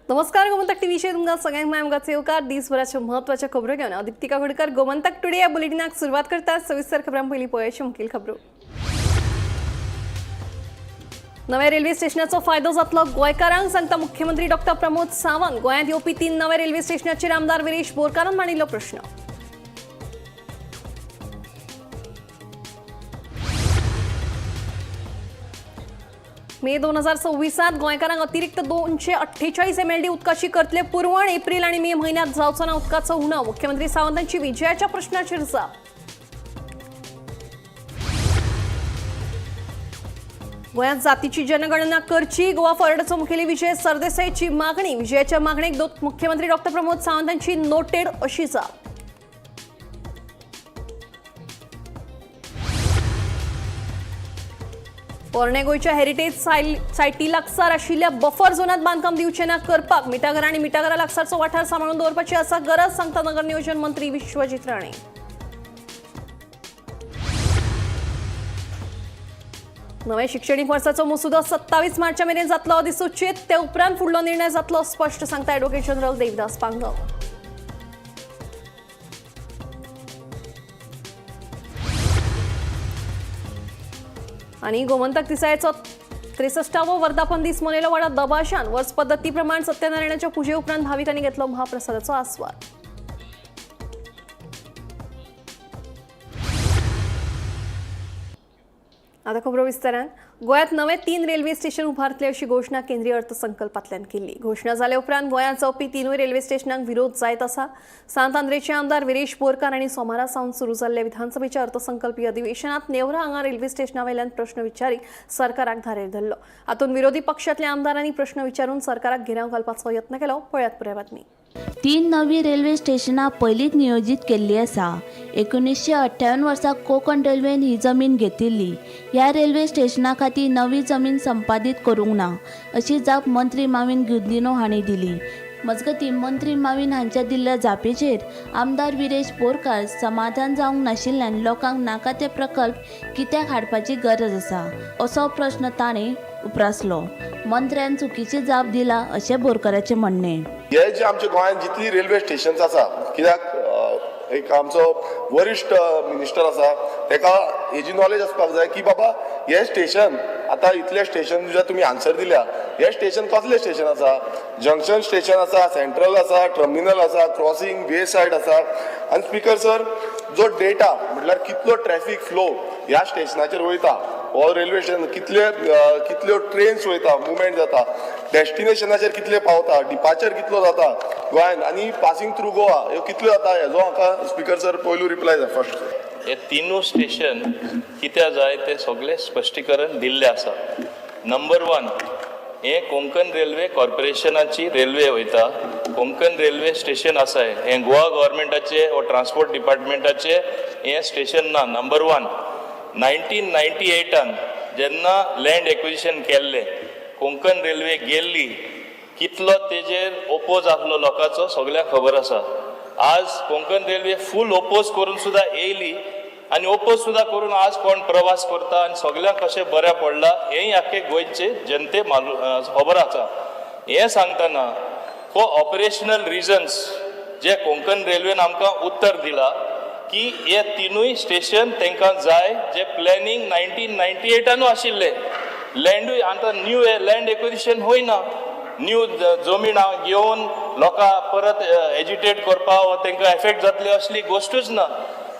नमस्कार गोमंतक टीव्हीचे तुमकां सगळ्यांक मायमगाचे येवकार दिसभराच्या म्हत्वाच्या खबरो घेवन हांव दीप्तिका गडकर गोमंतक टुडे ह्या बुलेटिनाक सुरवात करतात. सविस्तर खबरां पयलीं पळोवया मुखेल खबरो. नव्या रेल्वे स्टेशनाचो फायदो जातलो गोंयकारांक सांगता मुख्यमंत्री डॉ. प्रमोद सावंत. गोंयांत येवपी 3 नव्या रेल्वे स्टेशनाचेर आमदार विरेश बोरकारान मांडिल्लो प्रश्न. मे 2026 गोंयकारांक अतिरिक्त 248 MLD उदकाची करतले पुरवण. एप्रिल आणि मे म्हयन्यात जावचो ना उदकाचो उणाव. मुख्यमंत्री सावंतांची विजयाच्या प्रश्नाचेर जाप. गोंयांत जातीची जनगणना करची. गोवा फॉरवर्डचो मुखेली विजय सरदेसाईची मागणी. विजयाच्या मागणेक मुख्यमंत्री डॉ. प्रमोद सावंतांची नोटेड अशी जाप. पोरणे गोयच्या हेरिटेज सायटी लागसार आशिल्ल्या बफर झोनात बांदकाम दिवचे ना करपाक. मिठागरा आनी मिठागरा लागसारचो वाठार सांबाळून दवरपाची आसा गरज, सांगता नगर नियोजन मंत्री विश्वजीत राणे. नवे शिक्षणीक वर्साचो मसुदो 27 मार्चा मेरेन जातलो अधिसूचीत. ते उपरांत फुडलो निर्णय जातलो स्पश्ट, सांगता एडव्होकेट जनरल देवदास पांगव. आणि गोमंतक दिसाळ्याचो 63वो वर्धापन दीस मनयलो वाडा दबाशान. वर्स पद्दती प्रमाण सत्यनारायणाच्या पुजे उपरांत भाविकांनी घेतलो महाप्रसादाचो आस्वाद. आता खबरो विस्तारान. गोंयांत नवे 3 रेल्वे स्टेशन उभारतले अशी घोषणा केंद्रीय अर्थसंकल्पांतल्यान केल्ली. घोषणा जाले उपरांत गोंयांत जावपी 3 रेल्वे स्टेशनांक विरोध जायत आसा. सांत आंद्रेचे आमदार विरेश बोरकार हांणी सोमारा सावन सुरू जाल्ल्या विधानसभेच्या अर्थसंकल्पीय अधिवेशनात नेवरा हांगा रेल्वे स्टेशना वयल्यान प्रश्न विचारीत सरकाराक धारेर धरलो. हातूंत विरोधी पक्षांतल्या आमदारांनी प्रश्न विचारून सरकाराक घेराव घालपाचो यत्न केलो. पळयात पुराय बातमी. 3 नवी रेल्वे स्टेशनां पयलींच नियोजीत केल्ली आसा. 1958 वर्सा कोंकण रेल्वेन ही जमीन घेतिल्ली. ह्या रेल्वे स्टेशना खातीर नवी जमीन संपादीत करूंक ना अशी जाप मंत्री माविन गुदिन्हो हांणी दिली. मजगतीं मंत्री माविन हांच्या दिल्ल्या जापेचेर आमदार विरेश बोरकार समाधान जावंक नाशिल्ल्यान लोकांक नाका ते प्रकल्प कित्याक हाडपाची गरज आसा असो प्रश्न ताणें उप्रासलो. मंत्र्यान चुकीची जाप दिला अशें बोरकाराचें म्हणणें. हे जे आमच्या गोंयांत जितली रेल्वे स्टेशन्स आसा, कित्याक एक आमचो वरिश्ठ मिनिस्टर आसा तेका हेजी नॉलेज आसपाक जाय की बाबा हे स्टेशन आतां इतले स्टेशन जे तुमी आन्सर दिल्या, हे स्टेशन कसले स्टेशन आसा? जंक्शन स्टेशन आसा, सेंट्रल आसा, टर्मिनल आसा, क्रॉसिंग वे सायड आसा. आनी स्पीकर सर, जो डेटा म्हटल्यार कितलो ट्रॅफिक फ्लो ह्या स्टेशनाचेर वयता, हो रेल्वे स्टेशन कितल्यो ट्रेन्स वयता, मुवमेंट जाता, डेस्टिनेशनाचेर कितले पावता, डिपाचर कितलो जाता गोंयान, आनी पासिंग थ्रू गोवा ह्यो कितल्यो जाता, हेजो म्हाका स्पीकर सर पयलू रिप्लाय जाय फर्स्ट. हे 3 स्टेशन कित्या जाय ते सगळे स्पश्टीकरण दिल्ले आसा. नंबर 1, हे कोंकण रेल्वे कॉर्पोरेशनाची रेल्वे वयता. कोंकण रेल्वे स्टेशन आसा हे गोवा गव्हर्मेंटाचे वा ट्रान्सपोर्ट डिपार्टमेंटाचे हे स्टेशन ना. नंबर 1, 1998 जेन्ना लँड एक्विजिशन केल्ले, कोंकण रेल्वे गेल्ली, कितलो तेजेर ओपोज आसलो लोकांचो सगळ्यांक खबर आसा. आज कोंकण रेल्वे फूल ओपोज करून सुद्धा येयली आनी ओपोज सुद्धा करून आज कोण प्रवास करता आनी सगळ्यांक कशें बऱ्या पडला हेंय आख्खे गोंयचे जनते खबर आसा. हें सांगतना फॉर ऑपरेशनल रिजन्स जे कोंकण रेल्वेन आमकां उत्तर दिलां की हे 3 स्टेशन तांकां जाय जे प्लॅनिंग 1998 आशिल्ले. लँडूय आतां न्यू लँड एक्विजिशन होयना. न्यू जमीन घेवन लोकां परत एजिटेट करपाक वा तांकां एफेक्ट जातले असली गोश्टूच ना.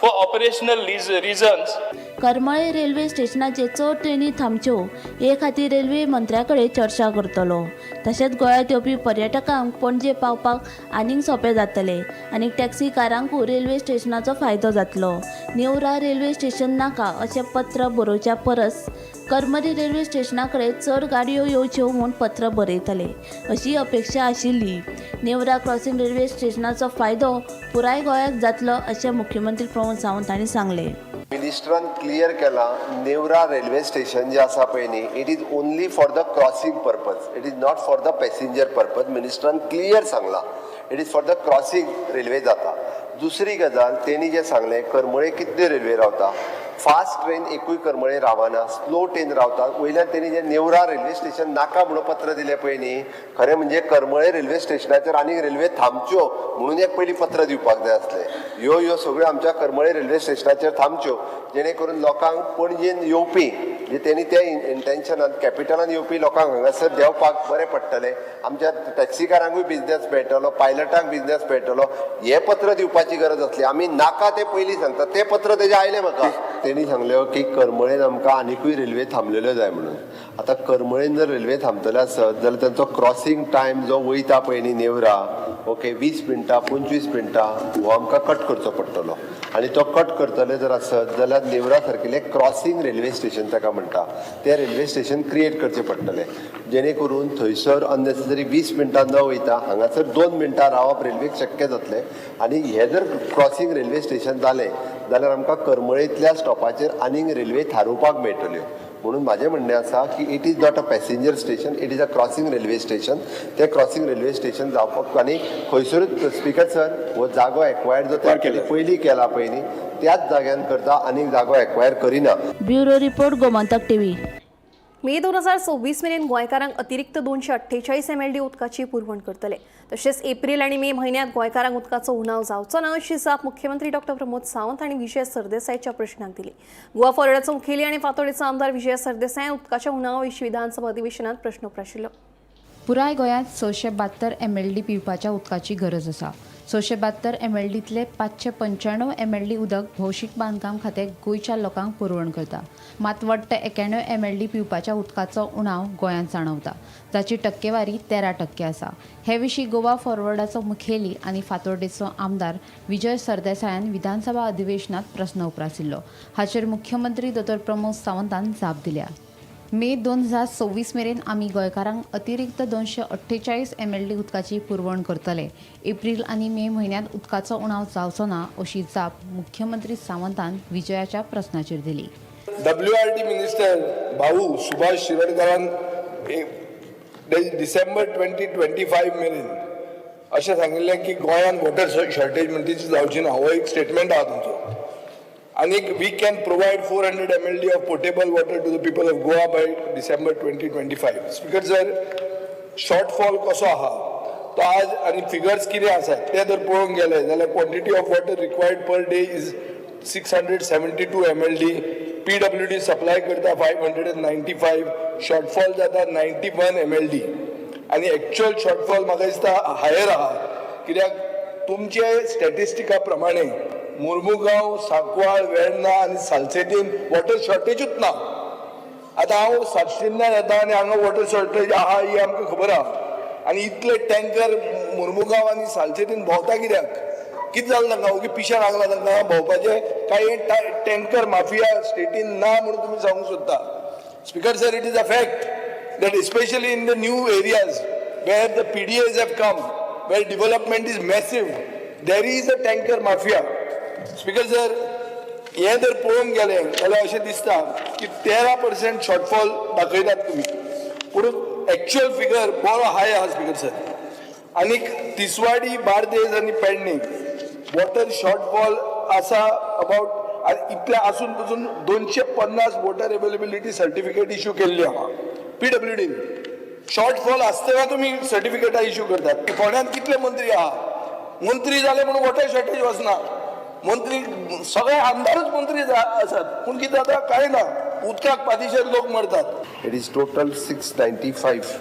For operational reasons Karmali railway स्टेशनाचेर चड ट्रेनी थांबच्यो हे खातीर रेल्वे मंत्र्या कडेन चर्चा करतलो. तशेंच गोंयांत येवपी पर्यटकांक पणजे पावपाक आनीक सोंपें जातलें आनी टॅक्सी कारांकूय रेल्वे स्टेशनाचो फायदो जातलो. नेवरा रेल्वे स्टेशन नाका अशें पत्र बरोवच्या परस करमरी रेल्वे स्टेशना कडेन चड गाडयो येवच्यो म्हूण पत्र बरयतले अशी अपेक्षा आशिल्ली. नेवरा क्रॉसिंग रेल्वे स्टेशनाचो फायदो पुराय गोंयाक जातलो अशें मुख्यमंत्री प्रमोद सावंत हांणी सांगलें. मिनिस्टरान क्लियर केला, नेवरा रेल्वे स्टेशन जे आसा पळय न्ही, it is only for the crossing purpose, it is not for the passenger purpose. मिनिस्टरान क्लियर सांगला it is for the crossing railway जाता. दुसरी गजाल तेणी जे सांगलें, करमळे कितल्यो रेल्वे रावता, फास्ट ट्रेन एकूय करमळे रावना, स्लो ट्रेन रावतात. वयल्यान तेणी जे नेवरा रेल्वे स्टेशन नाका म्हणून पत्र दिलें पळय न्ही, खरें म्हणजे करमळे रेल्वे स्टेशनाचेर आनीक रेल्वे थांबच्यो म्हणून एक पयलीं पत्र दिवपाक जाय आसलें. ह्यो सगळ्यो आमच्या करमळे रेल्वे स्टेशनाचेर थांबच्यो, जेणे करून लोकांक पणजेन येवपी जे तेणी त्या इंटेन्शनान कॅपिटलान येवपी लोकांक हांगासर देंवपाक बरें पडटलें. आमच्या टॅक्सीकारांकूय बिझनेस मेळटलो, पायलटांक बिझनेस मेळटलो. हें पत्र दिवपाची गरज आसली. आमी नाका तें पयलीं सांगता, तें पत्र तेजें आयलें म्हाका. तेणी सांगलें की करमळेन आमकां आनिकूय रेल्वे थांबलेल्यो जाय म्हणून. आतां करमळेन जर रेल्वे थांबतले आसत जाल्यार तांचो क्रॉसींग टायम जो वयता पळय न्ही नेवरा, ओके, 20 मिनटां 25 मिनटां हो आमकां कट करचो पडटलो. आनी तो कट करतले जर आसत जाल्यार नेवरा सारकिल्लें क्रॉसींग रेल्वे स्टेशन ताका म्हणटा तें रेल्वे स्टेशन क्रिएट करचें पडटलें, जेणे करून थंयसर अननेसेसरी 20 मिनटां न वयता हांगासर 2 मिनटां रावप रेल्वेक शक्य जातलें. आनी हें जर क्रॉसींग रेल्वे स्टेशन जालें जाल्यार आमकां करमळेंतल्या स्टॉपाचेर आनीक रेल्वे थारोवपाक मेळटल्यो. म्हणून माझे म्हणणें आसा की it is not a passenger station, it is a crossing railway station. तें क्रॉसींग रेल्वे स्टेशन जावपाक आनी खंयसरूच स्पीकर सर हो जागो एक्वायर जो पयलीं केला पळय न्ही त्याच जाग्यान करता, आनीक जागो एक्वायर करिना. Bureau report Gomantak TV. May 2024 मेरेन गोंयकारांक अतिरिक्त 248 MLD उदकाची पुरवण करतले. तशेंच एप्रील आनी मे म्हयन्यांत गोंयकारांक उदकाचो उणाव जावचो ना अशी जाप मुख्यमंत्री डॉ. प्रमोद सावंत हांणी विजय सरदेसायच्या प्रश्नाक दिली. गोवा फॉरवर्डाचो मुखेली आनी फातोडेचो आमदार विजय सरदेसायान उदकाच्या उणावा विशीं विधानसभा अधिवेशनात प्रश्न उपराशिल्लो. पुराय गोंयांत 672 MLD पिवपाच्या उदकाची गरज आसा. 672 MLDंतले 595 MLD उदक भौशीक बांदकाम खातें गोंयच्या लोकांक पुरवण करता. मात वट्ट 91 MLD पिवपाच्या उदकाचो उणाव गोंयांत जाणवता, जाची टक्केवारी 13% आसा. हे विशीं गोवा फॉरवर्डाचो मुखेली आनी फातोर्डेचो आमदार विजय सरदेसायान विधानसभा अधिवेशनात प्रस्न उपराशिल्लो. हाचेर मुख्यमंत्री डॉ. प्रमोद सावंतान जाप दिल्या. मे 2024 मेरेन आमी गोंयकारांक अतिरिक्त 248 MLD उदकाची पुरवण करतले. एप्रील आनी मे म्हयन्यांत उदकाचो उणाव जावचो ना अशी जाप मुख्यमंत्री सावंतान विजयाच्या प्रस्नाचेर दिली. WRD मिनिस्टर भाऊ सुभाष शिरोडकरान डिसेंबर 2025 मेरेन अशें सांगिल्लें की गोंयांत वॉटर शॉर्टेज म्हणटी जावची ना. हो एक स्टेटमेंट आहा तुमचो. आनीक we can provide 400 MLD of portable water to the people of Goa by December 2025. Speaker sir, shortfall कसो आहा तो आज आनी फिगर्स कितें आसात ते जर पळोवंक गेले जाल्यार quantity of water required per day is 672 MLD. PWD supply करता 595, शॉर्टफॉल जाता 91 MLD. आनी एक्च्युअल शॉर्टफॉल म्हाका दिसता हायर आहा, कित्याक तुमचे स्टॅटिस्टिका प्रमाणे मुर्मुगांव, सांकवाळ, वेर्णा आनी सालसेतीन वॉटर शॉर्टेजूच ना. आतां हांव सातशिन्यान येता आनी हांगा वॉटर शॉर्टेज आहा ही आमकां खबर आहा. आनी इतले टँकर मुर्मुगांव आनी सालसेतीन भोंवता कित्याक? कितें जालें तांकां? ओके पिशें लागलां तांकां भोंवपाचें काय टँकर माफिया स्टेटीन ना म्हणून तुमी सांगूंक सोदता? Speaker sir, it is a fact that especially in the new areas where the PDAs have come, where development is massive, there is a tanker mafia. Speaker sir, हे जर पळोवंक गेलें जाल्यार अशें दिसता की 13% शॉर्टफॉल दाखयतात तुमी, पूण एक्च्युअल फिगर बरो हाय आहा स्पीकर सर. आनीक तिसवाडी, बार्देस आनी पेडणे वॉटर शॉर्टफॉल आसा अबाउट, इतले आसून पसून 250 वॉटर अवेलेबिलिटी सर्टिफिकेट इश्यू केल्ली आहा. PWD शॉर्टफॉल आसतना तुमी सर्टिफिकेटां इश्यू करतात. फोंड्यान कितले मंत्री आहा? मंत्री जाले म्हणून वॉटर शॉर्टेज वचना. मंत्री सगळे आमदारच मंत्री आसात, पूण कितें जाता कांय ना. उदकाक पातीशेर लोक मरतात. इट इज टोटल 695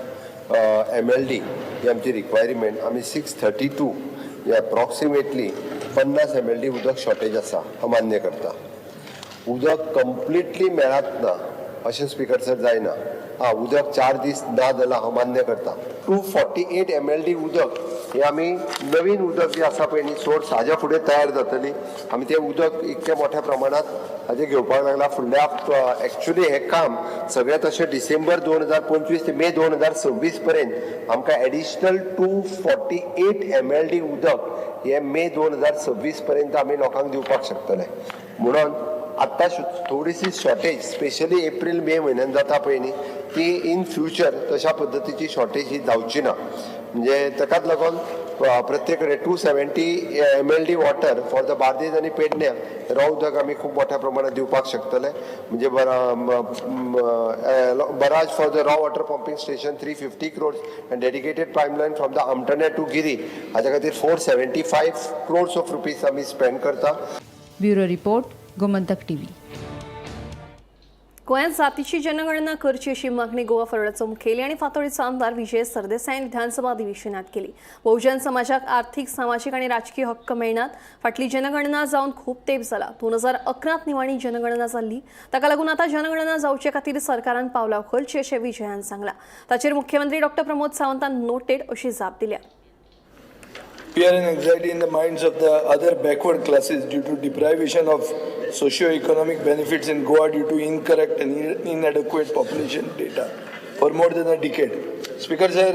MLD ही आमची रिक्वायरमेंट. आमी 632 अप्रॉक्सिमेटली 50 MLD उदक शॉर्टेज आसा हांव मान्य करता. उदक कंप्लिटली मेळत ना अशें स्पीकर सर जायना. उदक 4 दीस ना जाल्यार हांव मान्य करता. 248 MLD उदक हे आमी नवीन उदक जे आसा पळय न्ही सोर्स हाज्या फुडें तयार जातली. आमी तें उदक इतक्या मोठ्या प्रमाणात हाजे घेवपाक लागला. फुडल्या एक्च्युली हें काम सगळें तशें डिसेंबर 2025 ते मे 2026 पर्यंत आमकां एडिशनल 248 MLD उदक हे मे 2026 पर्यंत आमी लोकांक दिवपाक शकतले. म्हणून आत्ता थोडीशी शॉर्टेज स्पेशली एप्रील मे म्हयन्यान जाता पळय न्ही ती इन फ्युचर तशा पद्दतीची शॉर्टेज ही जावची ना. म्हणजे ताकाच लागून प्रत्येक कडेन 270 MLD water for the Bardez आनी पेडण्या रॉ उदक आमी खूब मोठ्या प्रमाणात दिवपाक शकतले. म्हणजे बराज for the raw water pumping station 350 crores and dedicated pipeline from the Amtane to Giri हाच्या खातीर 475 crores of rupees आमी स्पेंड करता. Bureau report, Gomantak TV. गोंयांत जातीची जनगणना करची अशी मागणी गोवा फॉरवर्डचो मुखेली आनी फातोर्डेचो आमदार विजय सरदेसाईन विधानसभा अधिवेशनात केली. बहुजन समाजाक आर्थीक, सामाजीक आनी राजकीय हक्क मेळनात. फाटली जनगणना जावन खूब तेंप जाला. 2011 निमाणी जनगणना जाल्ली. ताका लागून आतां जनगणना जावचे खातीर सरकारान पावलां उखलची अशें विजयान सांगलां. ताचेर मुख्यमंत्री डॉ. प्रमोद सावंतान नोटेड अशी जाप दिल्या. Fear and anxiety in the minds of the other backward classes due to deprivation of socio-economic benefits in Goa due to incorrect and inadequate population data for more than a decade. Speaker sir,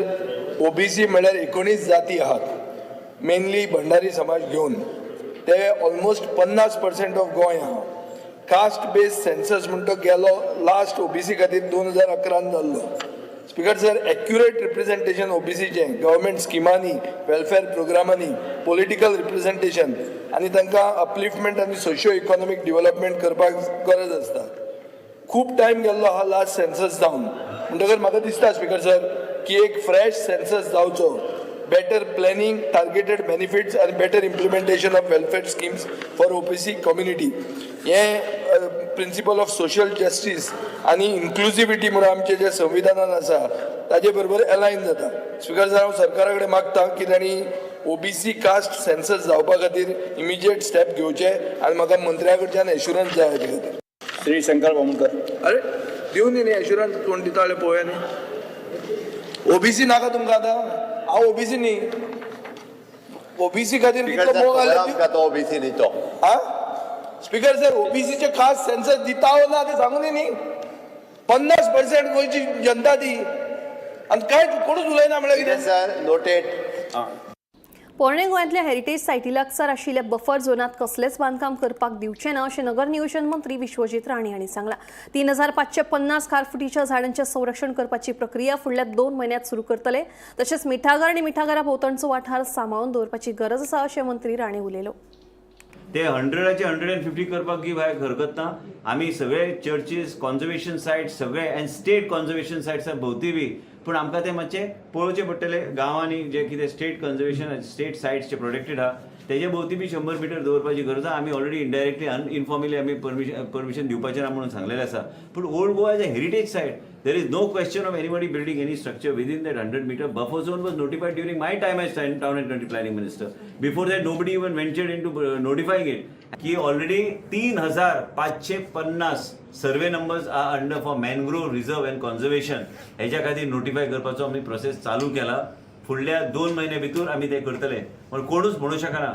OBC म्हळ्यार 19 जाती आहात. Mainly Bhandari समाज घेऊन ते almost 50% of Goa आहा. Caste based census म्हणतो गेलो last OBC खातीर 2011 जाल्लो. स्पीकर सर, एक्युरेट रिप्रेझेंटेशन ओबीसीचे गव्हर्मेंट स्किमांनी, वेलफेअर प्रोग्रामांनी, पॉलिटिकल रिप्रेझेंटेशन आणि तांकां अपलिफ्टमेंट आणि सोशियो इकॉनॉमिक डेव्हलपमेंट करपाक गरज आसता. खूब टायम गेल्लो आहा लास्ट सेन्सस जावन. म्हणटकर म्हाका दिसता स्पीकर सर की एक फ्रेश सेन्सस जावचो. बेटर प्लॅनिंग, टार्गेटेड बेनिफिट्स आणि better implementation of welfare schemes for OBC community हे प्रिंसिपल ऑफ सोशल जस्टीस आणि इन्क्लुसिविटी म्हणून आमचे जे संविधानान आसा ताजे बरोबर अलायन जाता. स्पीकर सर, हांव सरकारा कडेन मागता की तांणी ओबीसी कास्ट सेन्सस जावपा खातीर इमिजिएट स्टेप घेवचे आणि म्हाका मंत्र्या कडच्यान एश्युरन्स जाय हाजे खातीर. श्री शंकर बामणकर. अरे दिवन न्ही एश्युरन्स कोण दिता जाल्यार पळोवया न्ही. ओबीसी नाका तुमकां आतां? हांव ओबीसी न्ही. ओबीसी खातीर कितलो मोग आमकां तो ओबीसी न्ही तो. हा स्पीकर सर, ओबीसीचे खास सेन्सस दिता हो ना ते सांगून न्ही. 50% गोंयची जनता ती आणि काय कोणूच उलयना म्हळ्यार कितें सर. नोटेड. पोरणे गोंयांतल्या हेरिटेज सायटी लागसार आशिल्ल्या बफर झोनात कसलेच बांदकाम करपाक दिवचे ना अशें नगर नियोजन मंत्री विश्वजीत राणे हांणी सांगलां. 3550 खारफुटीच्या झाडांचें संरक्षण करपाची प्रक्रिया फुडल्या 2 म्हयन्यांत सुरू करतले. तशेंच मिठागर आनी मिठागरा भोंवतणचो वाठार सांबाळून दवरपाची गरज आसा अशें मंत्री राणे उलयलो. ते 100चे 150 करपाक की भायर हरकत ना. आमी सगळे चर्चीस, कॉन्झर्वेशन सायट्स सगळे एंड स्टेट कॉन्झर्वेशन सायट्स भोंवती बी. पूण आमकां तें मातशें पळोवचें पडटलें. गांवांनी जे कितें स्टेट कन्झर्वेशन स्टेट सायट्स जे प्रोटेक्टेड आहा तेजे भोंवती बी 100 मिटर दवरपाची गरज आहा. आमी ऑलरेडी इनडायरेक्टली इनफॉर्मली आमी परमिशन दिवपाचें ना म्हणून सांगलेलें आसा. पूण old Goa as a heritage site there is no question of anybody building any structure within that 100 meter buffer zone was notified during my time as town and county planning minister. Before that nobody even ventured into notifying it. Ki already 3550 survey numbers are under for mangrove reserve and conservation. ह्याच्या खातीर notify करपाचो आमी process चालू केला. फुडल्या 2 महिने भितर आमी ते करतले. पण कोणूच म्हणू शकना.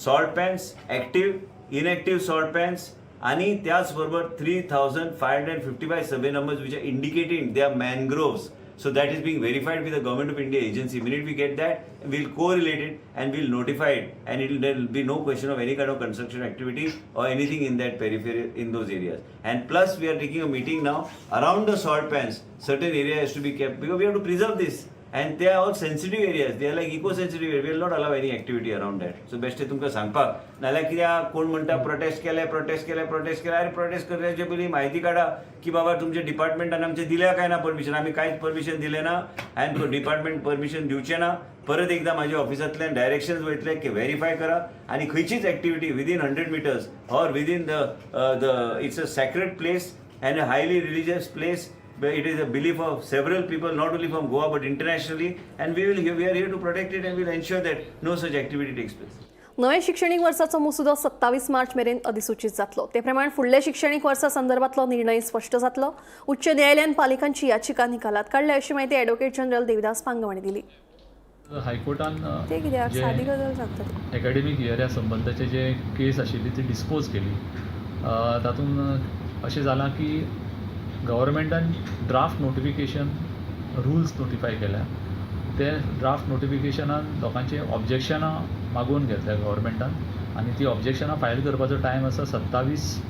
Salt pans, active, inactive salt pans आणि त्याचबरोबर 3555 सर्वे numbers which are indicating they are mangroves. So that is being verified with the Government of India agency. Immediately we get that, we'll correlate it and we'll notify it, and there will be no question of any kind of construction activity or anything in that periphery in those areas. And plus we are taking a meeting now around the salt pans. Certain area has to be kept because we have to preserve this. And they are all sensitive areas. They are like eco-sensitive areas. We will not allow any activity around that. So best आहे तुमकां सांगपाक. नाल्यार कित्याक कोण म्हणटा prostate केले. अरे prostate करण्याचे पयलीं म्हायती काडा की बाबा तुमच्या डिपार्टमेंटान आमचे दिल्या काय ना परमिशन. आमी कांयच परमिशन दिलें ना आनी तो डिपार्टमेंट परमिशन दिवचें ना. परत एकदा म्हाज्या ऑफिसांतल्यान डायरेक्शन्स वयतले की व्हेरीफाय करा आनी खंयचीच activity within 100 meters or within the it's a sacred place and a highly religious place. It is a belief of several people, not only from Goa but internationally, and we are here to protect it and we will ensure that no such activity takes place. नवे शिक्षणीक वर्साचो मसुदो 27 मार्च मेरेन अधिसूचित जातलो. ते प्रमाण फुडल्या शिक्षणीक वर्सा संदर्भातलो निर्णय स्पष्ट जातलो. उच्च न्यायालयान पालिकांची याचिका निकालात काडल्या अशी माहिती ॲडव्होकेट जनरल देविदास पांगम हांणी दिली. हायकोर्टान ते कित्याक सादी गजाल सांगतात. एकाडेमीक इयरा संबंधाचे जे केस आशिल्ली ती डिस्पोज केली. तातूंत अशें जालां की गव्हर्मेंटान ड्राफ्ट नोटिफिकेशन रुल्स नोटिफाय केल्या. ते ड्राफ्ट नोटिफिकेशनान लोकांचे ऑब्जेक्शनां मागून घेतल्या गव्हर्मेंटान आनी ती ऑब्जेक्शनां फायल करपाचो टायम आसा 27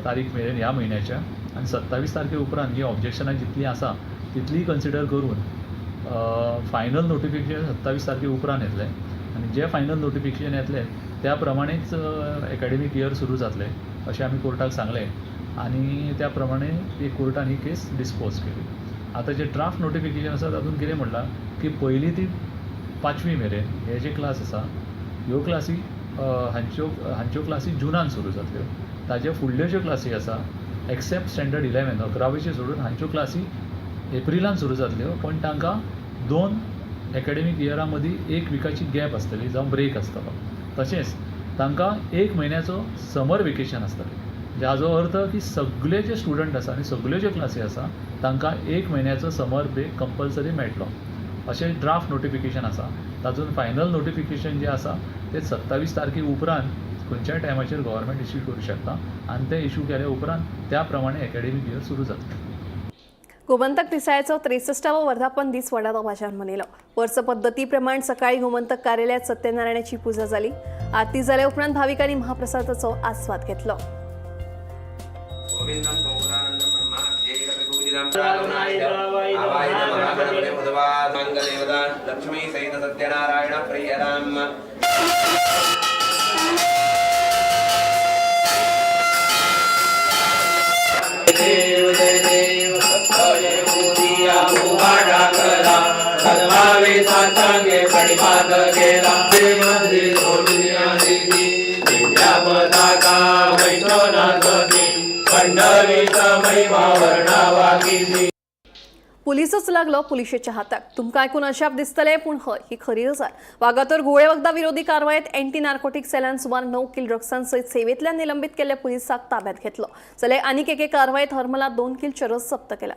तारीख मेरेन ह्या म्हयन्याच्या. आनी 27 तारखे उपरांत ही ऑब्जेक्शनां जितलीं आसा तितलीं कन्सिडर करून फायनल नोटिफिकेशन 27 तारखे उपरांत येतलें आनी जें फायनल नोटिफिकेशन येतलें त्या प्रमाणेच एकाडेमीक इयर सुरू जातलें अशें आमी कोर्टाक सांगलें आनी त्या प्रमाणे कोर्टान ही केस डिस्पोज केली. आतां जे ड्राफ्ट नोटिफिकेशन आसा तातूंत कितें म्हणलां की पयली ती 5वी मेरेन हे जे क्लास आसा ह्यो क्लासी हांच्यो क्लासी जुनान सुरू जातल्यो. ताजे फुडल्यो ज्यो क्लासी आसा एक्सेप्ट स्टँडर्ड 11 11वीचे सोडून हांच्यो क्लासी एप्रिलान सुरू जातल्यो पण तांकां 2 एकाडेमीक इयरा मदीं 1 विकाची गॅप आसतली जावं ब्रेक आसतलो. तशेंच तांकां 1 म्हयन्याचो समर वेकेशन आसतलें. हाजो अर्थ की सगळे जे स्टुडंट आसा आनी सगळ्यो ज्यो क्लासी आसा तांकां 1 म्हयन्याचो समर ब्रेक कंपल्सरी मेळटलो अशें ड्राफ्ट नोटिफिकेशन आसा. तातूंत फायनल नोटिफिकेशन जें आसा तें 27 तारखे उपरांत खंयच्याय टायमाचेर गव्हर्मेंट इश्यू करूं शकता आनी तें इश्यू केल्या उपरांत त्या प्रमाणे एकाडेमीक इयर सुरू जातलें. गोमंतक दिसाळ्याचो 63वा वर्धापन दीस व्हडा दबाज्यान मनयलो. वर्स पद्दती प्रमाण सकाळी गोमंतक कार्यालयात सत्यनारायणाची पुजा जाली. आरती जाल्या उपरांत भाविकांनी महाप्रसादाचो आस्वाद घेतलो. लक्ष्मी सहित सत्यनारायण प्रियराम देव जय देव जय मोदिया मुहाडा कला सद्भावे साचांगे परिपाद केला मंदिर सोडूया देवी दिव्या पताका वैष्णवनाथी पंढरीचा महिमा वर्णावा किती. पुलिसच लागलो पुलिशेच्या हाताक. तुमकां आयकून अशाप दिसतलें पूण हय ही खरी गजाल. वागातोर गुळे वखदा विरोधी कारवायेत एंटी नार्कोटिक सेलान सुमार 9 किल ड्रग्सांसयत सेवेंतल्यान निलंबीत केल्ल्या पुलिसाक ताब्यात घेतलो. जाल्यार आनीक एके कारवायेत हरमला 2 किल चरस जप्त केला.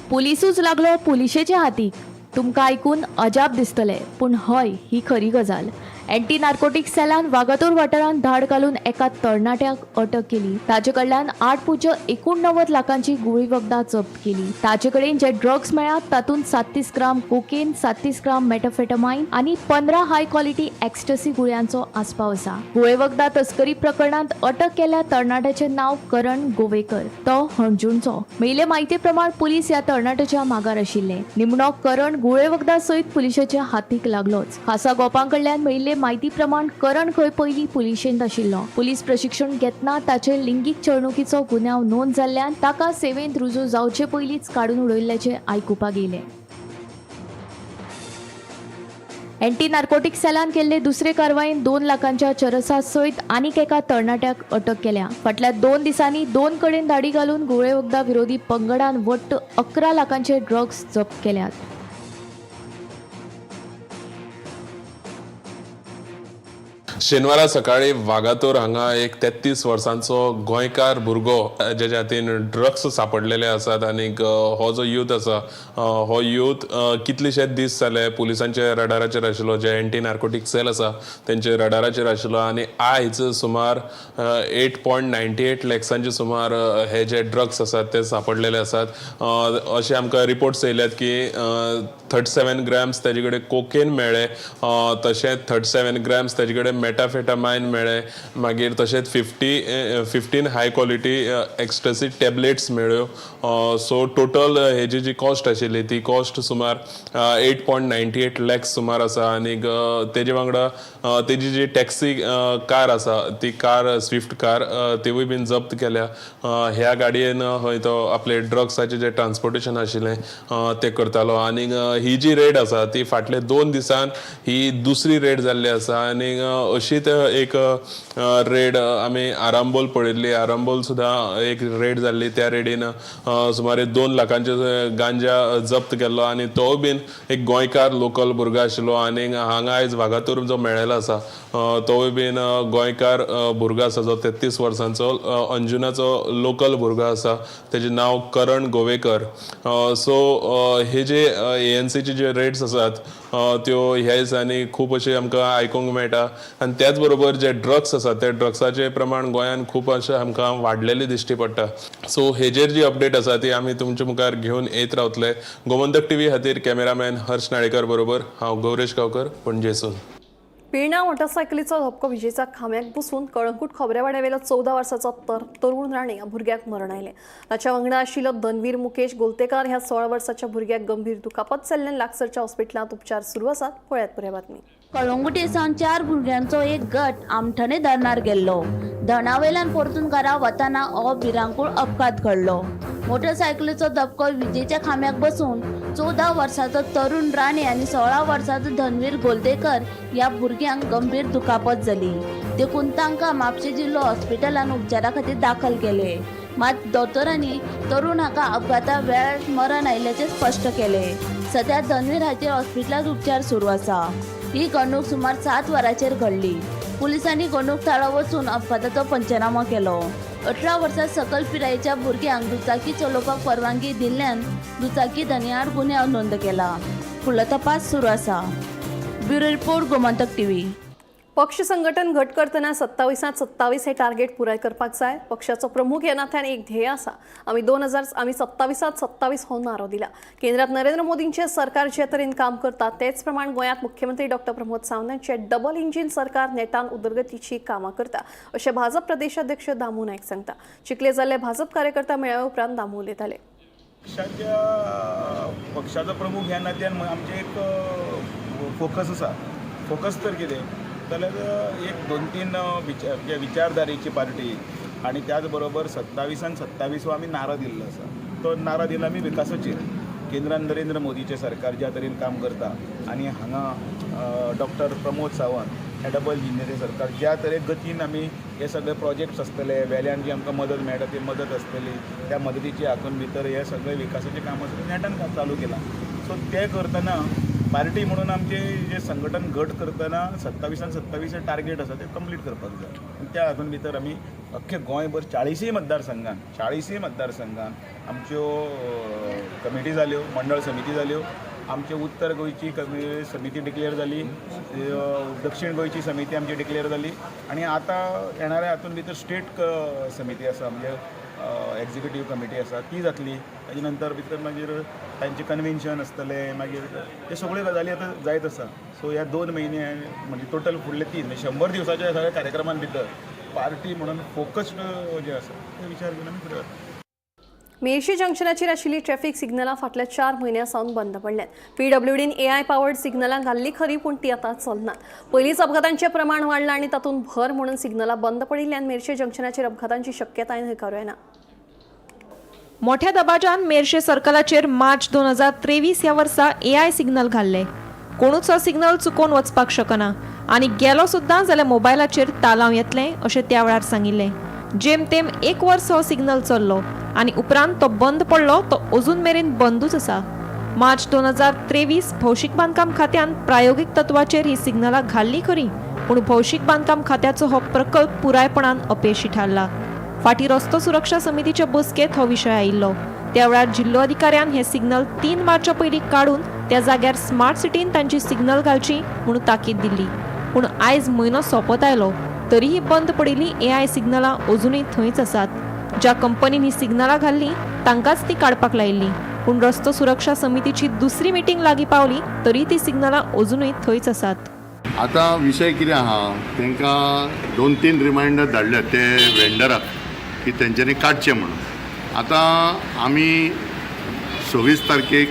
पुलिसूच लागलो पुलिशेच्या हातीक. तुमकां आयकून अजाप दिसतलें पूण हय ही खरी गजाल. एंटी नार्कोटिक सेलान वागातोर वाठारांत धाड घालून एका तरणाट्याक अटक केली. ताचे कडल्यान 8.89 लाखांची गुळी वखदां जप्त केली. ताचे कडेन जे ड्रग्स मेळ्ळ्यात तातूंत 37 ग्राम कोकेन, 37 ग्राम मेटाफेटामाइन आनी 15 हाय क्वॉलिटी एक्स्टसी गुळयांचो आस्पाव आसा. गुळे वखदां तस्करी प्रकरणांत अटक केल्ल्या तरणाट्याचें नांव करण गोवेकर. तो हणजूणचो. मेयले म्हायती प्रमाण पुलीस ह्या तरणाट्याच्या मागार आशिल्ले. निमणो करण गुळे वखदां सयत पुलिशेच्या हातीक लागलोच. खासा गोपां कडल्यान मेयिल्ले म्हायती प्रमाण करण खंय पयलीं पुलिशेंत आशिल्लो. पुलीस प्रशिक्षण घेतना ताचे लिंगीक छळणुकीचो गुन्यांव नोंद जाल्ल्यान ताका सेवेंत रुजू जावचे पयलींच काडून उडयल्ल्याचें आयकुपाक येयलें. एंटी नार्कोटिक सेलान केल्ले दुसरे कारवायेन 2 लाखांच्या चरसा सयत आनीक एका तरणाट्याक अटक केल्या. फाटल्या 2 दिसांनी 2 कडेन दाडी घालून गुळे वखदां विरोधी पंगडान वट्ट 11 लाखांचे ड्रग्स जप्त केल्यात. शेनवारा सकाळी वागातोर हांगा एक 33 वर्सांचो गोंयकार भुरगो जेच्या हातीन ड्रग्स सापडलेले आसात आनी हो जो यूथ आसा हो यूथ कितलेशेच दीस जाले पुलिसांच्या रडाराचेर आशिल्लो. जे एंटी नार्कोटीक सेल आसा तेंचे रडाराचेर आशिल्लो आनी आयज सुमार 8.98 लॅक्सांचे सुमार हे जे ड्रग्स आसात ते सापडलेले आसात. अशे आमकां रिपोर्ट्स येयल्यात की 37 ग्रॅम्स तेजे कडेन कोकेन मेळ्ळे. तशेंच 37 ग्रॅम्स तेजे कडेन मेटाफेटामाइन मेळ्ळे. मागीर तशेंच 15 हाय क्वॉलिटी एक्स्टसी टॅबलेट्स मेळ्ळ्यो. सो टोटल हेजी जी कॉस्ट आशिल्ली ती कॉस्ट सुमार 8.98 लॅक्स सुमार आसा. आनी तेजे वांगडा तेजी जी टॅक्सी कार आसा ती कार स्विफ्ट कार तिवूय बीन जप्त केल्या. ह्या गाडयेन हय तो आपले ड्रग्साचें जे ट्रान्सपोर्टेशन आशिल्लें ते करतालो. आनी ही जी रेड आसा ती फाटले 2 दिसान ही दुसरी रेड जाल्ली आसा. आनी अशीच एक रेड आमी आरांबोल पळयल्ली. आरांबोल सुद्दां एक रेड जाल्ली. त्या रेडीन सुमारे 2 लाखांचे गांजा जप्त केल्लो आनी तो बीन एक गोंयकार लोकल भुरगो आशिल्लो. आनी हांगा आयज वागातोर जो मेळ्ळेलो आसा तोय बीन गोंयकार भुरगो आसा जो 33 वर्सांचो अंजुनाचो लोकल भुरगो आसा. तेजें नांव करण गोवेकर. सो हे जे ANCचे जे रेड्स आसात त्यो ह्या दिसांनी खूब अशे आमकां आयकूंक मेळटा. आनी त्याच बरोबर जे ड्रग्स आसात ते ड्रग्साचें प्रमाण गोंयान खूब अशें आमकां वाडलेलें दिश्टी पडटा. सो हेजेर जी अपडेट आसा ती आमी तुमचे मुखार घेवन येत रावतले. गोमंतक TV खातीर कॅमेरामॅन हर्ष नाडेकर बरोबर हांव गौरेश गांवकर, पणजेसून. पिळणा मोटरसायकलीचो धपको विजेचा खांब्याक बसून कळंगूट खोबरेवाड्यावेलो 14 वर्साचो तरुण राणे ह्या भुरग्याक मरण आयलें. ताच्या वांगडा आशिल्लो धनवीर मुकेश गोलतेकार ह्या 16 वर्साच्या भुरग्याक गंभीर दुखापत जाल्ल्यान लागसरच्या हॉस्पिटलांत उपचार सुरू आसात. पळयात पुराय बातमी. कळंगुटे सावन 4 भुरग्यांचो एक गट आमठणे धरणार गेल्लो. धरणावेल्यान परतून घरा वताना हो भिरांकूळ अपघात घडलो. मोटरसायकलीचो धपको विजेच्या खांब्याक बसून 14 वर्साचो तरुण राणे आनी 16 वर्साचो धनवीर गोलतेकर ह्या भुरग्यांक गंभीर दुखापत जाली. देखून तांकां म्हापशें जिल्लो हॉस्पिटलांत उपचारा खातीर दाखल केले. मात दोतोरांनी तरुण हाका अपघाता वेळार मरण आयिल्ल्याचें स्पश्ट केले. सध्या धनवीर हाचेर हॉस्पिटलांत उपचार सुरू आसा. ही घडणूक सुमार 7 वरांचेर घडली. पुलिसांनी घडणूक थाळो वचून अपघाताचो पंचनामो केलो. 18 वर्सां सकयल पिरायेच्या भुरग्यांक दुचाकी चलोवपाक परवानगी दिल्ल्यान दुचाकी धन्याआड गुन्यांव नोंद केला. फुडलो तपास सुरू आसा. Bureau report Gomantak TV. पक्ष संघटन घट करतना 27 हे टार्गेट पुराय करपाक जाय. पक्षाचो प्रमुख ह्या नात्यान एक ध्येय आसा. आमी 27 हो नारो दिला. केंद्रात नरेंद्र मोदींचे सरकार जे तरेन काम करता तेच प्रमाण गोंयांत मुख्यमंत्री डॉ. प्रमोद सावंतांचे डबल इंजिन सरकार नेटान उदरगतीची कामां करता अशें भाजप प्रदेशाध्यक्ष दामू नायक सांगता. चिखले जाल्ले भाजप कार्यकर्ता मेळावे उपरांत दामू उलयताले. पक्षाचो प्रमुख ह्या नात्यान आमचे एक फोकस आसा. फोकस तर कितें जाल्यार एक 2-3 विचारधारेची पार्टी आणि त्याच बरोबर 27 आमी नारो दिल्लो आसा. तो नारो दिला आमी विकासाचेर. केंद्रान नरेंद्र मोदीचे सरकार ज्या तरेन काम करता आनी हांगा डॉक्टर प्रमोद सावंत हे डबल इंजिनियरींग सरकार ज्या तरेन गतीन आमी हे सगळे प्रोजेक्ट्स आसतले वेल्यान जी आमकां मदत मेळटा ती मदत आसतली त्या मदतीची हातून भितर हे सगळे विकासाचे काम नेटान चालू केलां. सो ते करतना पार्टी म्हणून आमचे जे संघटन घट करतना 27 टार्गेट आसा ते कंप्लीट करपाक जाय. आनी त्या हातून भितर आमी अख्खे गोंयभर 40 मतदारसंघान आमच्यो कमिटी जाल्यो, मंडळ समिती जाल्यो. आमचे उत्तर गोंयची समिती डिक्लेअर जाली, दक्षिण गोंयची समिती आमची डिक्लेअर जाली आणि आता येणाऱ्या हातून भितर स्टेट समिती आसा म्हणजे एक्झिक्युटीव कमिटी आसा ती जातली. ताजे नंतर भितर मागीर तांचे कन्वेन्शन आसतलें मागीर हे सगळ्यो गजाली आतां जायत आसा. सो ह्या 2 म्हयने म्हणजे टोटल फुडले 3 म्हणजे 100 दिवसाच्या सगळ्या कार्यक्रमां भितर पार्टी म्हणून फोकस्ड जे आसा ते विचार घेवन आमी फुडें वता. मेर्शे जंक्शनाचेर आशिल्ली ट्रॅफिक सिग्नलां फाटल्या 4 म्हयन्यां सावन बंद पडल्यात. PWDन AI पावर्ड सिग्नलां घाल्ली खरी पूण ती आतां चलनात. पयलींच अपघातांचें प्रमाण वाडलां आनी तातूंत भर म्हणून सिग्नलां बंद पडिल्ल्यान मेर्शे जंक्शनाचेर अपघातांची शक्यताय न्हयकारूं येना. मोठ्या दबाज्यान मेर्शे सर्कलाचेर मार्च 2023 ह्या वर्सा AI सिग्नल घाल्ले. कोणूच हो सिग्नल चुकोवन वचपाक शकना आनी गेलो सुद्दां जाल्यार मोबायलाचेर तालाव येतलें अशें त्या वेळार सांगिल्लें. जेमतेम 1 वर्स हो सिग्नल चल्लो आनी उपरांत तो बंद पडलो तो अजून मेरेन बंदूच आसा. मार्च 2023 भौशीक बांदकाम खात्यान प्रायोगीक तत्वाचेर ही सिग्नलां घाल्ली खरी पूण भौशीक बांदकाम खात्याचो हो प्रकल्प पुरायपणान अपेशी थारला. फाटीं रस्तो सुरक्षा समितीचे बसकेंत हो विशय आयिल्लो. त्या वेळार जिल्लो अधिकाऱ्यान हे सिग्नल 3 मार्चा पयलीं काडून त्या जाग्यार स्मार्ट सिटीन तांची सिग्नल घालची म्हणून ताकीद दिल्ली. पूण आयज म्हयनो सोंपत आयलो तरीही बंद पडिल्लीं AI सिग्नलां अजुनूय थंयच आसात. ज्या कंपनीन ही सिग्नलां घाल्ली तांकांच ती काडपाक लायिल्ली पूण रस्तो सुरक्षा समितीची दुसरी मिटींग लागीं पावली तरी ती सिग्नलां अजुनूय थंयच आसात. आतां विशय कितें आहा तांकां 2-3 रिमायंडर धाडल्यात ते वेंडराक की तेंच्यांनी काडचें म्हणून. आतां आमी 26 तारखेक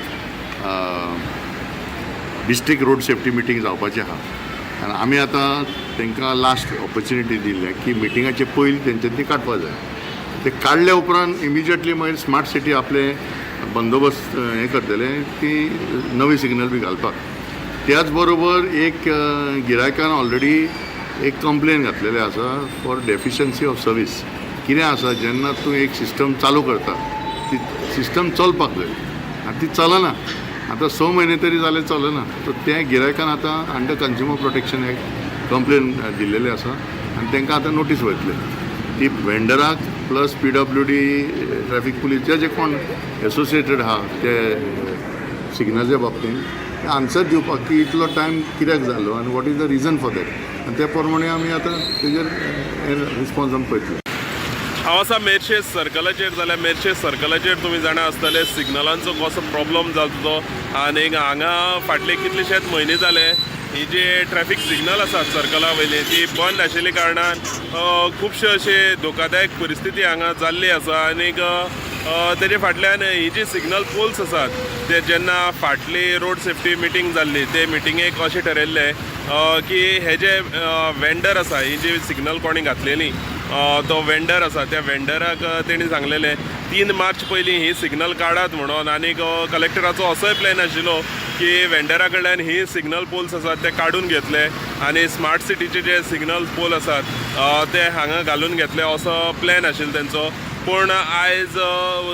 डिस्ट्रिक्ट रोड सेफ्टी मिटींग जावपाची आहा आनी आमी आतां तांकां लास्ट ऑपॉर्च्युनिटी दिल्ले की मिटिंगाचे पयलीं तेंच्यांनी ती काडपाक जाय. ते काडल्या उपरांत इमिजिएटली मागीर स्मार्ट सिटी आपले बंदोबस्त हें करतले ती नवी सिग्नल बी घालपाक. त्याच बरोबर एक गिरायकान ऑलरेडी एक कंप्लेन घातलेले आसा फॉर डेफिशियन्सी ऑफ सर्वीस. कितें आसा जेन्ना तूं एक सिस्टम चालू करता ती सिस्टम चलपाक जाय आनी ती चलना. आतां 6 म्हयने तरी जाले चलना. सो त्या गिरायकान आतां under consumer protection act complaint दिल्लेली आसा आनी तांकां आतां नोटीस वयतले. ती वेंडराक प्लस PWD ट्रॅफिक पुलीस जे कोण एसोसिएटेड आहा ते सिग्नलाच्या बाबतींत आन्सर दिवपाक की इतलो टायम कित्याक जालो आनी what is the region for that आनी त्या प्रमाणे आमी आतां तेजेर रिस्पॉन्स आमी पळयतले. हांव आसा मेर्शेस सर्कलाचेर. जाल्यार मेर्शेस सर्कलाचेर तुमी जाणा आसतले सिग्नलांचो कसो प्रॉब्लम जाता तो. आनी हांगा फाटले कितलेशेच म्हयने जाले ही जी ट्रॅफिक सिग्नल आसात सर्कला वयली ती बंद आशिल्ल्या कारणान खुबशे अशे धोकादायक परिस्थिती हांगा जाल्ली आसा. आनीक तेजे फाटल्यान ही जी सिग्नल पोल्स आसात ते जेन्ना फाटली रोड सेफ्टी मिटींग जाल्ली ते मिटिंगेक अशें ठरयल्लें की हे जे वेंडर आसा ही जी सिग्नल कोणी घातलेली तो वेंडर आसा त्या वेंडराक तेणी सांगलेलें 3 मार्च पयलीं ही सिग्नल काडात म्हणून. आनीक कलेक्टराचो असोय प्लॅन आशिल्लो की वेंडरा कडल्यान ही सिग्नल पोल्स आसात ते काडून घेतले आनी स्मार्ट सिटीचे जे सिग्नल पोल आसात ते हांगा घालून घेतले असो प्लॅन आशिल्लो तेंचो. पूण आयज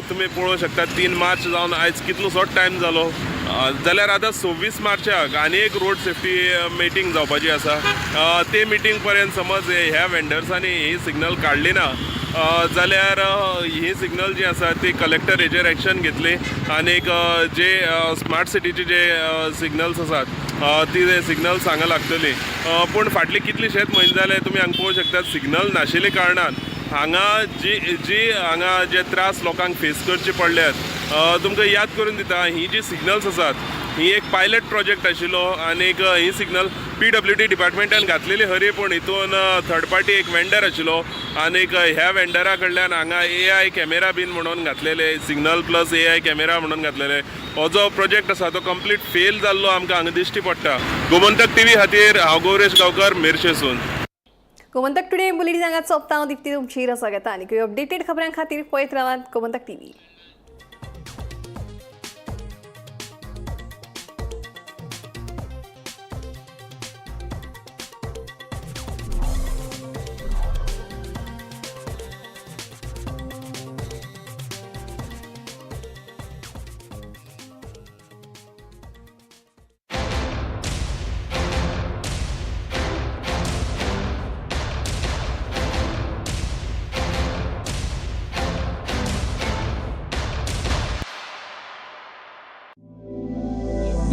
तुमी पळोवंक शकतात 3 मार्च जावन आयज कितलोसोच टायम जालो जाल्यार आतां 26 मार्चाक आनी एक रोड सेफ्टी मिटींग जावपाची आसा. ते मिटींग पर्यंत समज ह्या वेंडर्सांनी ही सिग्नल काडली ना जाल्यार ही सिग्नल जी आसा ती कलेक्टर हेजेर एक्शन घेतली. आनीक जे स्मार्ट सिटीचे जे सिग्नल्स आसात ती सिग्नल्स हांगा लागतली. पूण फाटली कितलीशेच म्हयने जाले तुमी हांगा पळोवंक शकतात सिग्नल नाशिल्ल्या कारणान हांगा जी हांगा जे त्रास लोकांक फेस करचे पडल्यात तुमकां याद करून दिता ही जी सिग्नल्स आसात ही एक पायलट प्रोजेक्ट आशिल्लो. आनीक ही सिग्नल PWD डिपार्टमेंटान घातलेली खरी पूण हितून थर्ड पार्टी एक वेंडर आशिल्लो. आनीक ह्या वेंडरा कडल्यान हांगा AI कॅमेरा बीन म्हणून घातलेले सिग्नल प्लस AI कॅमेरा म्हणून घातलेले. हो जो प्रोजेक्ट आसा तो कंप्लीट फेल जाल्लो आमकां हांगा दिश्टी पडटा. गोमंतक TV खातीर हांव गौरेश गांवकर मेर्शेसून. गोमंतक टुडे बुलेटिनांत सोंपता हांव दिप्ती तुमची रसा घेता आनी अपडेटेड खबरां खातीर पळयत रावात गोमंतक TV.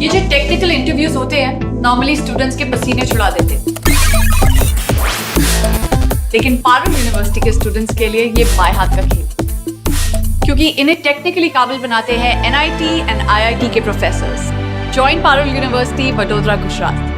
ये जो टेक्निकल इंटरव्यूज होते हैं नॉर्मली स्टूडेंट्स के पसीने छुड़ा देते हैं, लेकिन पारुल यूनिवर्सिटी के स्टूडेंट्स के लिए ये बाएं हाथ का खेल, क्योंकि इन्हें टेक्निकली काबिल बनाते हैं NIT एंड IIT के professors. Join Parul university, Vadodara, Gujarat.